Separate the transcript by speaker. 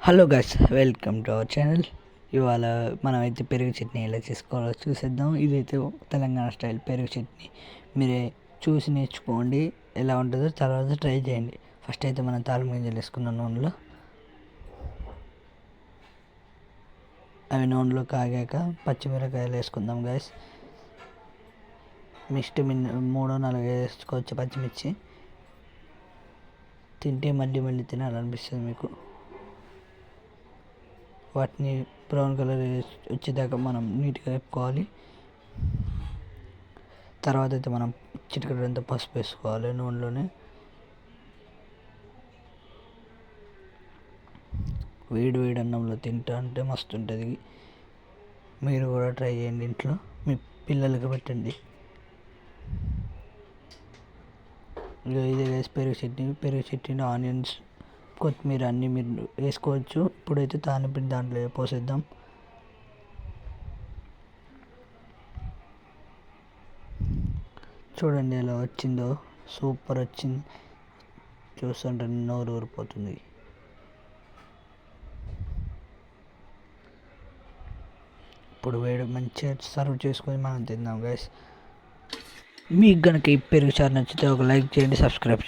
Speaker 1: Hello guys, welcome to our channel. ఇవాళ మనమైతే పెరుగు చట్నీ ఎలా చేసుకోవాలో చూసేద్దాం. ఇదైతే తెలంగాణ స్టైల్ పెరుగు చట్నీ. మీరే చూసి నేర్చుకోండి, ఎలా ఉంటుందో తర్వాత ట్రై చేయండి. ఫస్ట్ అయితే మనం తాలింపు గింజలు వేసుకున్న నూనెలో, అవి నూనెలో కాగాక పచ్చిమిరకాయలు వేసుకుందాం గైస్. మీ ఇష్టం 3-4 వేసుకోవచ్చు పచ్చిమిర్చి. తింటే మళ్ళీ మళ్ళీ తినాలనిపిస్తుంది మీకు. వాటిని బ్రౌన్ కలర్ వచ్చేదాకా మనం నీట్గా వేపుకోవాలి. తర్వాత అయితే మనం చిటికెడంత పసుపు వేసుకోవాలి నూనెలోనే. వేడి వేడి అన్నంలో తింటా అంటే మస్తు ఉంటుంది. మీరు కూడా ట్రై చేయండి, ఇంట్లో మీ పిల్లలకి పెట్టండి. ఇదే వేసి పెరుగు చట్నీ ఆనియన్స్, కొత్తిమీర అన్నీ మీరు వేసుకోవచ్చు. ఇప్పుడైతే తాలింపుని దాంట్లో పోసేద్దాం. చూడండి ఎలా వచ్చిందో, సూపర్ వచ్చింది. చూస్తుంటే నోరు ఊరిపోతుంది. ఇప్పుడు వేడి మంచిగా సర్వ్ చేసుకొని మనం తిందాం గైస్. మీకు కనుక ఈ పెరుగు చారు నచ్చితే ఒక లైక్ చేయండి, సబ్స్క్రైబ్ చేయండి.